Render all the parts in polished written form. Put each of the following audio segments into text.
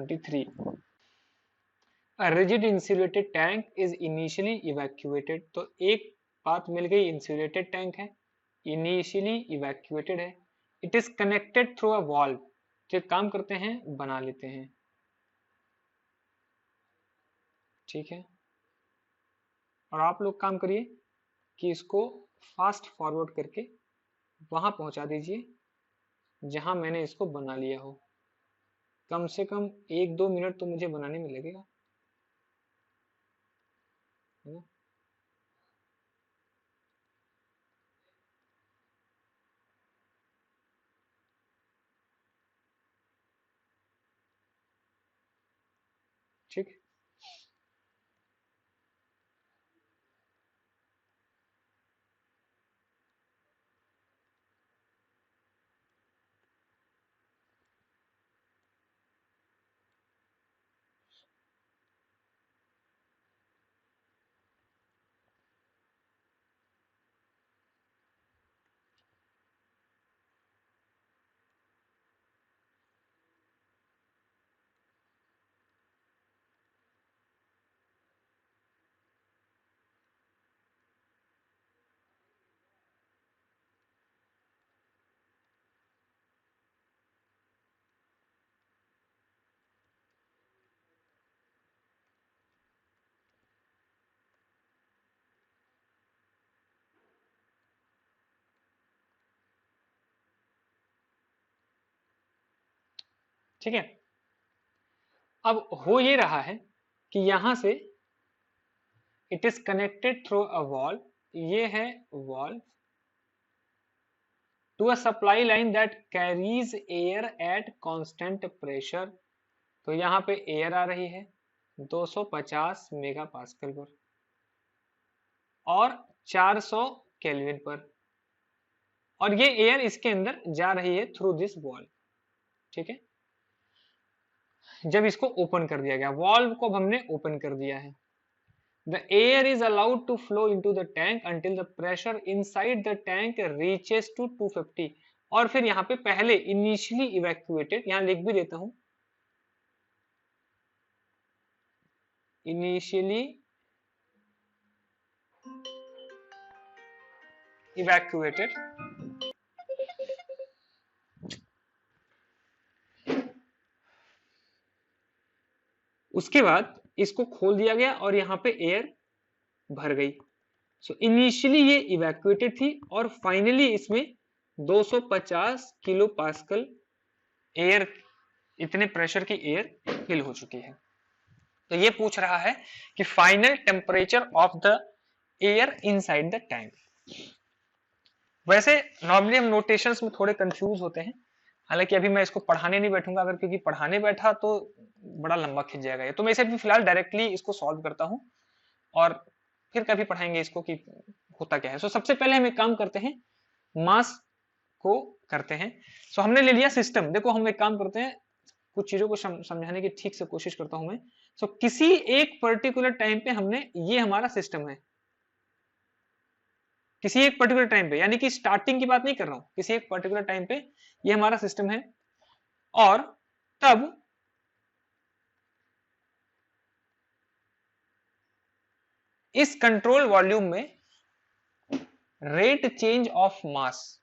23 A rigid insulated tank is initially evacuated. तो एक बात मिल गई, इंसुलेटेड टैंक है, इनिशियली इवैक्यूएटेड है, it is connected through a valve. जो काम करते हैं बना लेते हैं, ठीक है। और आप लोग काम करिए कि इसको फास्ट फॉरवर्ड करके वहां पहुंचा दीजिए जहां मैंने इसको बना लिया हो। कम से कम 1-2 मिनट तो मुझे बनाने में लगेगा, है ना। ठीक, ठीक है। अब हो ये रहा है कि यहां से it is connected through a valve, ये है valve, to a supply line that carries air at constant pressure. तो यहाँ पे एयर आ रही है 250 मेगा पास्कल पर और 400 केल्विन पर, और ये एयर इसके अंदर जा रही है थ्रू दिस वॉल्व, ठीक है। जब इसको ओपन कर दिया गया, वॉल्व को हमने ओपन कर दिया है, the air is allowed to flow into the tank until the pressure inside the tank reaches to 250। और फिर यहाँ पे पहले इनिशियली इवैक्यूएटेड, यहाँ लिख भी देता हूं, इनिशियली इवैक्यूएटेड, उसके बाद इसको खोल दिया गया और यहाँ पे एयर भर गई। सो इनिशियली ये इवैक्यूएटेड थी और फाइनली इसमें 250 किलो पास्कल एयर, इतने प्रेशर की एयर फिल हो चुकी है। तो ये पूछ रहा है कि final temperature of the air inside the tank. वैसे नॉर्मली हम नोटेशंस में थोड़े कंफ्यूज होते हैं, हालांकि अभी मैं इसको पढ़ाने नहीं बैठूंगा, अगर क्योंकि पढ़ाने बैठा तो बड़ा लंबा खिंच जाएगा ये, तो मैं इसे भी फिलहाल डायरेक्टली इसको सॉल्व करता हूं और फिर कभी पढ़ाएंगे इसको कि होता क्या है। सो सबसे पहले हम एक काम करते हैं, मास को करते हैं। सो हमने ले लिया सिस्टम। देखो हम एक काम करते हैं, कुछ चीजों को समझाने की ठीक से कोशिश करता हूं मैं। सो किसी एक पर्टिकुलर टाइम पे हमने, ये हमारा सिस्टम है, किसी एक पर्टिकुलर टाइम पे, यानी कि स्टार्टिंग की बात नहीं कर रहा हूं, किसी एक पर्टिकुलर टाइम पे ये हमारा सिस्टम है, और तब इस कंट्रोल वॉल्यूम में रेट चेंज ऑफ मास,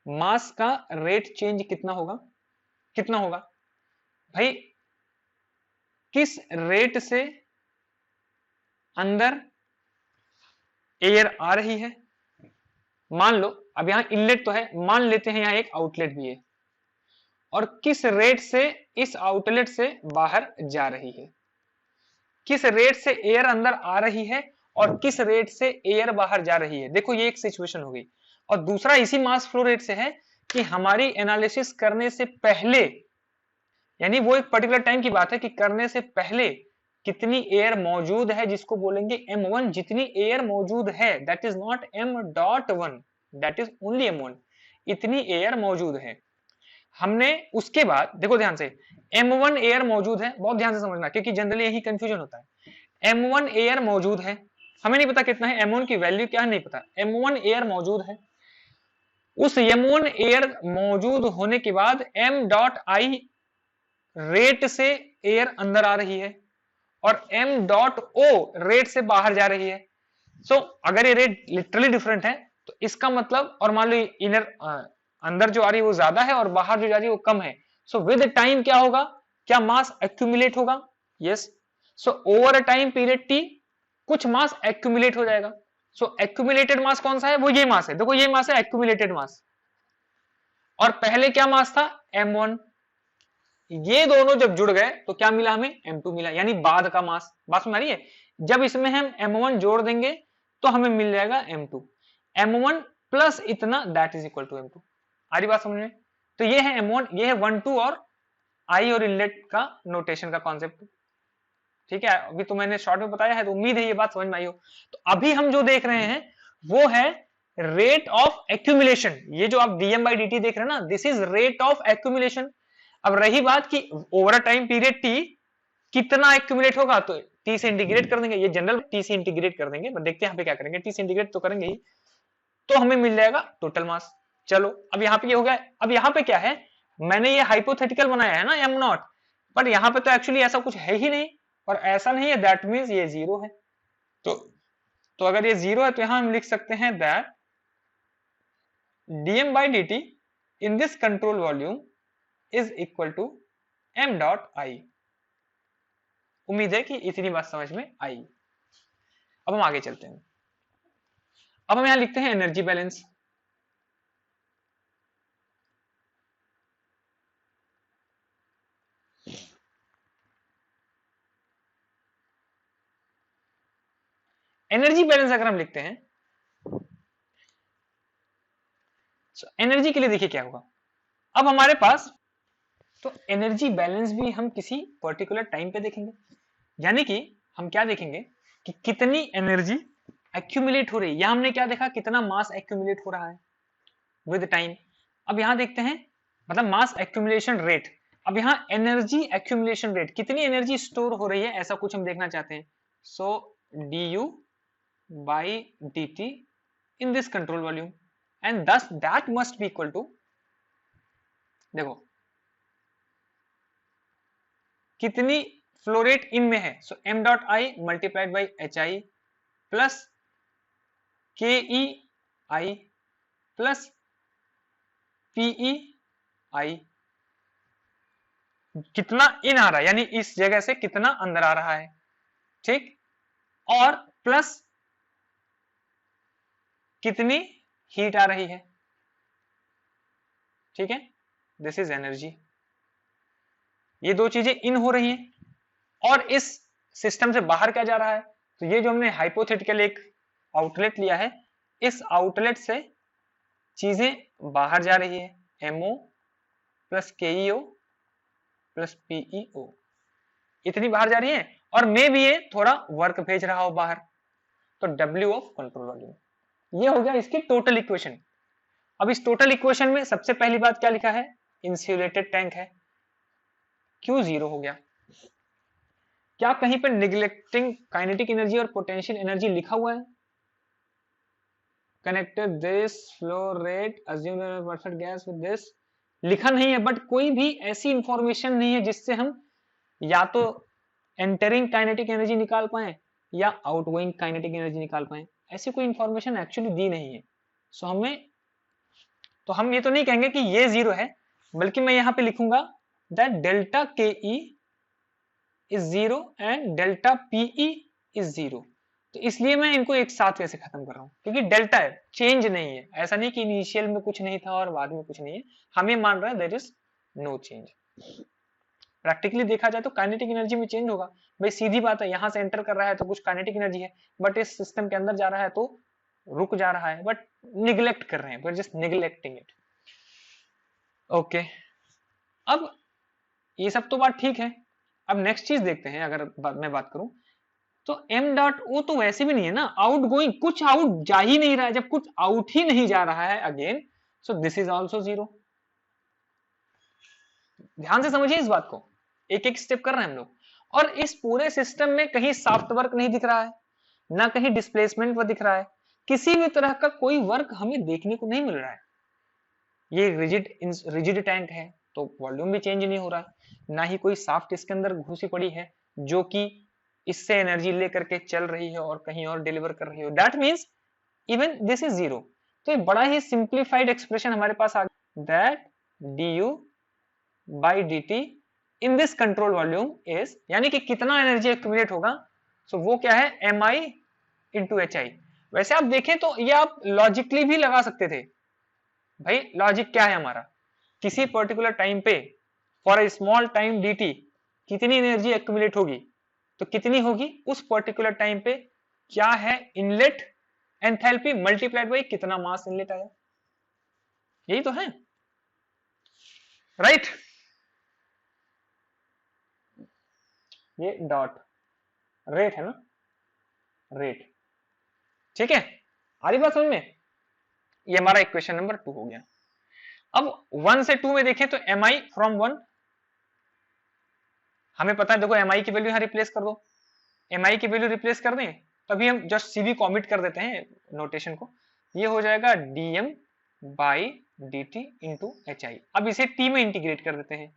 मास का रेट चेंज कितना होगा, कितना होगा भाई, किस रेट से अंदर एयर आ रही है। मान लो अब यहां इनलेट तो है, मान लेते हैं यहां एक आउटलेट भी है, और किस रेट से इस आउटलेट से बाहर जा रही है, किस रेट से एयर अंदर आ रही है और किस रेट से एयर बाहर जा रही है। देखो ये एक सिचुएशन हो गई। और दूसरा इसी मास फ्लो रेट से है कि हमारी एनालिसिस करने से पहले, यानी वो एक पर्टिकुलर टाइम की बात है कि करने से पहले कितनी एयर मौजूद है, जिसको बोलेंगे m1। जितनी एयर मौजूद है, that is not m.1, that is only m1, इतनी एयर मौजूद है। हमने उसके बाद देखो ध्यान से, m1 एयर मौजूद है, बहुत ध्यान से समझना क्योंकि जनरली यही कंफ्यूजन होता है। m1 एयर मौजूद है, हमें नहीं पता कितना है, m1 की वैल्यू क्या है नहीं पता, m1 एयर मौजूद है। उस m1 एयर मौजूद होने के बाद m.i रेट से एयर अंदर आ रही है और m डॉट o रेट से बाहर जा रही है। सो अगर ये रेट लिटरली डिफरेंट है तो इसका मतलब, और मान लो इनर अंदर जो आ रही है वो ज्यादा है और बाहर जो जा रही है वो कम है, सो विद टाइम क्या होगा, क्या मास एक्यूमुलेट होगा? Yes. So over a time period t कुछ मास एक्यूमुलेट हो जाएगा। सो एक्यूमुलेटेड मास कौन सा है? वो ये मास है, देखो ये मास है एक्यूमुलेटेड मास, और पहले क्या मास था? m1। ये दोनों जब जुड़ गए तो क्या मिला हमें? m2 मिला, यानी बाद का मास। बात समझ आ रही है? जब इसमें हम m1 जोड़ देंगे तो हमें मिल जाएगा m2। m1 प्लस इतना that is equal to m2। आ रही बात समझ में? तो ये है m1, ये है 1 2 और आई और इनलेट का नोटेशन का कॉन्सेप्ट। ठीक है, अभी तो मैंने शॉर्ट में बताया है, तो उम्मीद है ये बात समझ में आई हो। तो अभी हम जो देख रहे हैं वो है रेट ऑफ एक्यूमुलेशन। ये जो आप dm by dt देख रहे हैं ना, this is rate of accumulation. अब रही बात कि over a time period t कितना एक्यूमुलेट होगा, तो t से इंटीग्रेट कर देंगे, ये जनरल t से इंटीग्रेट कर देंगे, बट देखते हैं यहाँ पे क्या करेंगे, t से इंटीग्रेट तो करेंगे ही, तो हमें मिल जाएगा टोटल मास। चलो अब यहाँ पे ये हो गया। अब यहाँ पे क्या है, मैंने ये हाइपोथेटिकल बनाया है ना m नॉट, बट यहाँ पे तो एक्चुअली ऐसा कुछ है ही नहीं, और ऐसा नहीं है, दैट मीन्स ये जीरो है। तो अगर ये जीरो है तो यहां हम लिख सकते हैं that dm by dt in this control volume is equal to m dot I। उम्मीद है कि इतनी बात समझ में आई। अब हम आगे चलते हैं। अब हम यहां लिखते हैं एनर्जी बैलेंस। एनर्जी बैलेंस अगर हम लिखते हैं, एनर्जी के लिए देखिए क्या होगा। अब हमारे पास तो एनर्जी बैलेंस भी हम किसी पर्टिकुलर टाइम पे देखेंगे, यानी कि हम क्या देखेंगे कि कितनी एनर्जी एक्यूमुलेट हो रही है, या हमने क्या देखा, कितना मास एक्यूमुलेट हो रहा है विद टाइम। अब यहां देखते हैं, मतलब मास एक्यूमुलेशन रेट। अब यहां एनर्जी एक्यूमुलेशन रेट, कितनी एनर्जी स्टोर हो रही है, ऐसा कुछ हम देखना चाहते हैं। सो du by dt in this control volume and thus that must be equal to, देखो कितनी फ्लो रेट इनमें है, सो m dot I multiplied by H I plus के ई आई प्लस पीई आई। कितना इन आ रहा है, यानी इस जगह से कितना अंदर आ रहा है, ठीक, और प्लस कितनी हीट आ रही है। ठीक है, दिस इज एनर्जी। ये दो चीजें इन हो रही हैं और इस सिस्टम से बाहर क्या जा रहा है, तो ये जो हमने हाइपोथेटिकल एक आउटलेट लिया है, इस आउटलेट से चीजें बाहर जा रही है, MO plus KEO plus PEO, इतनी बाहर जा रही है, और मे भी ये थोड़ा वर्क भेज रहा हो बाहर, तो W ऑफ कंट्रोल वॉल्यूम। ये हो गया इसकी टोटल इक्वेशन। अब इस टोटल इक्वेशन में सबसे पहली बात क्या लिखा है, इंसुलेटेड टैंक है, Q जीरो हो गया। क्या कहीं पर निगलेक्टिंग काइनेटिक एनर्जी और पोटेंशियल एनर्जी लिखा हुआ है? Connected this flow rate assume perfect gas with this, लिखा नहीं है, बट कोई भी ऐसी इंफॉर्मेशन नहीं है जिससे हम या तो एंटरिंग काइनेटिक एनर्जी निकाल पाए या आउटगोइंग काइनेटिक एनर्जी निकाल पाए, ऐसी कोई इंफॉर्मेशन एक्चुअली दी नहीं है। सो हम ये तो नहीं कहेंगे कि ये जीरो है, बल्कि मैं यहां पे लिखूंगा that delta K E is zero and delta PE is zero. तो इसलिए मैं इनको एक साथ वैसे खत्म कर रहा हूं, क्योंकि डेल्टा है, चेंज नहीं है, ऐसा नहीं कि इनिशियल में कुछ नहीं था और बाद में कुछ नहीं है, हम ये मान रहे हैं there is no change. Practically देखा जाए तो काइनेटिक एनर्जी में चेंज होगा, भाई सीधी बात है, यहां से एंटर कर रहा है तो कुछ काइनेटिक एनर्जी है, बट इस सिस्टम के अंदर जा रहा है तो रुक जा रहा है, बट निगलेक्ट कर रहे हैं, but just neglecting it. Okay, अब ये सब तो बात ठीक है। अब नेक्स्ट चीज देखते हैं, अगर मैं बात करूं तो m डॉट ओ तो वैसे भी नहीं है ना, आउट गोइंग, कुछ आउट जा ही नहीं रहा है, जब कुछ आउट ही नहीं जा रहा है again, so this is also zero. ध्यान से समझिए इस बात को, एक एक स्टेप कर रहे हैं हम लोग, और इस पूरे सिस्टम में कहीं सॉफ्ट वर्क नहीं दिख रहा है, ना कहीं डिस्प्लेसमेंट दिख रहा है, किसी भी तरह का कोई वर्क हमें देखने को नहीं मिल रहा है। ये रिजिड टैंक है, तो वॉल्यूम भी चेंज नहीं हो रहा है, ना ही कोई शाफ्ट इसके अंदर घुसी पड़ी है जो कि इससे एनर्जी लेकर के चल रही है और कहीं और डिलीवर कर रही हो। That means even this is zero. तो एक बड़ा ही सिंप्लीफाइड एक्सप्रेशन हमारे पास आ गया, that du by D T in this control volume is, यानी कि कितना एनर्जी एक्यूमुलेट होगा, सो वो क्या है, M I into H I. वैसे आप देखें तो ये आप लॉजिकली भी लगा सकते थे। भाई लॉजिक क्या है हमारा, किसी पर्टिकुलर टाइम पे for a small time D T कितनी एनर्जी एक्यूमुलेट होगी, तो कितनी होगी उस पर्टिकुलर टाइम पे, क्या है इनलेट एंथैल्पी मल्टीप्लाइड बाई कितना मास इनलेट आया, यही तो है, राइट। ये डॉट रेट है ना, रेट, ठीक है, आ रही बात समझ में। ये हमारा इक्वेशन नंबर 2 हो गया। अब 1 से 2 में देखें तो एम आई फ्रॉम 1, हमें पता है, देखो एम आई की वैल्यू यहां रिप्लेस कर दो, एम आई की वैल्यू रिप्लेस कर दें, तभी हम जस्ट सीवी कॉमिट कर देते हैं नोटेशन को, ये हो जाएगा DM by D T into H आई। अब इसे टी में इंटीग्रेट कर देते हैं,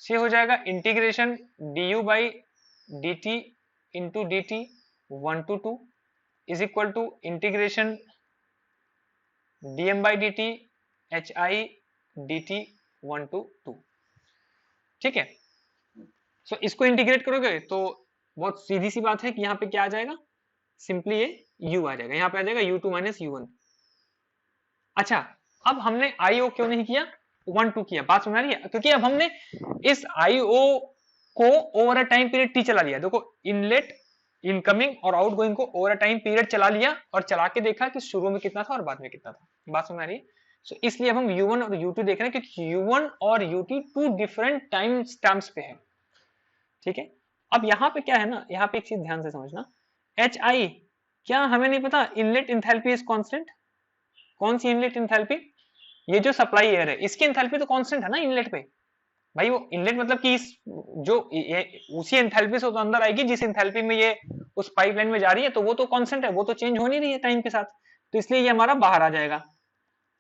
से हो जाएगा integration D U by D T into D T 1 to 2 is equal to integration dm by dt hi dt 1 to 2, ठीक है। सो इसको इंटीग्रेट करोगे तो बहुत सीधी सी बात है कि यहाँ पे क्या आ जाएगा, सिंपली ये u आ जाएगा, यहाँ पे आ जाएगा u2 माइनस u1। अच्छा, अब हमने io क्यों नहीं किया, 1 2 किया, बात समझ आ रही है, क्योंकि अब हमने इस io को over a time period T चला लिया। देखो इनलेट इनकमिंग और आउटगोइंग को ओवर अ टाइम पीरियड चला लिया और चला के देखा कि शुरू में कितना था और बाद में कितना था, बात समझ आ रही है। सो इसलिए अब हम u1 और u2 देख रहे हैं क्योंकि u1 और u2 to different time stamps पे है, ठीक है। अब यहाँ पे क्या है ना, यहाँ पे एक चीज ध्यान से समझना, एच आई, क्या हमें नहीं पता इनलेट इंथैल्पी इज कांस्टेंट, कौन सी इनलेट इंथैल्पी, ये जो सप्लाई एयर है इसकी इंथैल्पी तो कांस्टेंट है ना इनलेट पे, भाई वो इनलेट मतलब कि इस जो उसी एंथैल्पी से तो अंदर आएगी जिस एंथैल्पी में ये उस पाइपलाइन में जा रही है, तो वो तो कांस्टेंट है, वो तो चेंज हो नहीं रही है टाइम के साथ, तो इसलिए ये हमारा बाहर आ जाएगा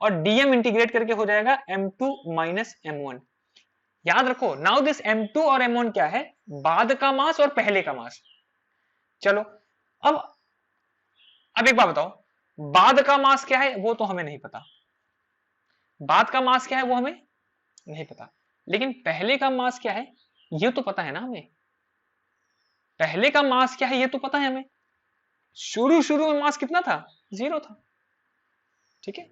और डीएम इंटीग्रेट करके हो जाएगा m2 माइनस m1। याद रखो नाउ दिस m2 और m1 क्या है, बाद का मास और पहले का मास। चलो अब एक बात बताओ, बाद का मास क्या है वो तो हमें नहीं पता, बाद का मास क्या है वो हमें नहीं पता, लेकिन पहले का मास क्या है ये तो पता है ना हमें, पहले का मास क्या है ये तो पता है हमें, शुरू शुरू में मास कितना था, 0 था, ठीक है।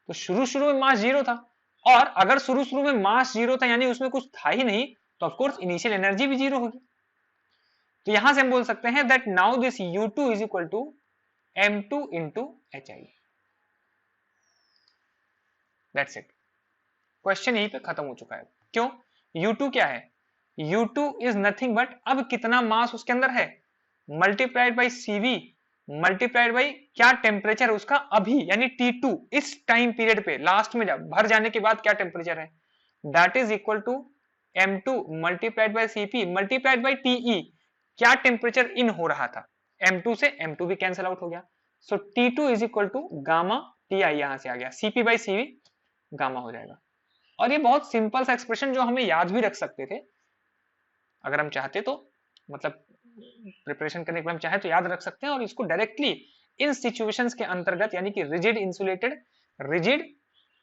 तो शुरू शुरू में मास 0 था, और अगर शुरू शुरू में मास 0 था यानी उसमें कुछ था ही नहीं, तो ऑफकोर्स इनिशियल एनर्जी भी 0 होगी। तो यहां से हम बोल सकते हैं that now this u2 is equal to m2 into H I, that's it, question यहीं पे खत्म हो चुका है। क्यों, u2 क्या है, u2 इज नथिंग बट, अब कितना मास उसके अंदर है, multiplied by cv multiplied by क्या टेम्परेचर उसका अभी, यानी T2 इस टाइम पीरियड पे लास्ट में जब भर जाने के बाद क्या टेम्परेचर है, that is equal to m2 multiplied by cp multiplied by te, क्या टेम्परेचर इन हो रहा था, m2 से m2 भी कैंसिल आउट हो गया, so T2 is equal to gamma ti, यहां से आ गया cp बाई cv गामा हो जाएगा। और ये बहुत सिंपल सा एक्सप्रेशन जो हमें याद भी रख सकते थे अगर हम चाहते तो, मतलब प्रिपरेशन करने के बाद हम चाहे तो याद रख सकते हैं, और इसको डायरेक्टली इन सिचुएशंस के अंतर्गत, यानी कि रिजिड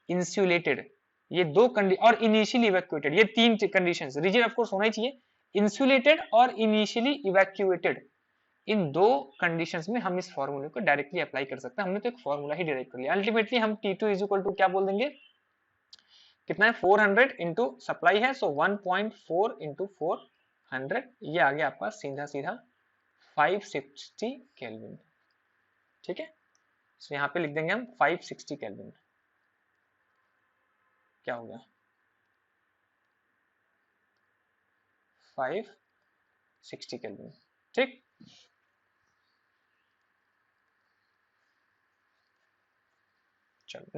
इंसुलेटेड ये दो कंडीशन और इनिशियली इवैक्यूएटेड, ये तीन कंडीशंस, रिजिड ऑफ कोर्स होना ही चाहिए, इंसुलेटेड और इनिशियली इवैक्यूएटेड, इन दो कंडीशंस में हम इस फॉर्मूले को डायरेक्टली अप्लाई कर सकते हैं। हमने तो एक फॉर्मूला ही डायरेक्ट कर लिया, अल्टीमेटली हम T2 इज इक्वल टू क्या बोल देंगे, कितना है 400 इंटू सप्लाई है, सो 1.4 इंटू 400, ये आ गया आपका सीधा सीधा 560 केल्विन, ठीक है। तो यहाँ पे लिख देंगे हम 560 केल्विन, क्या हो गया 560 केल्विन, ठीक। चलो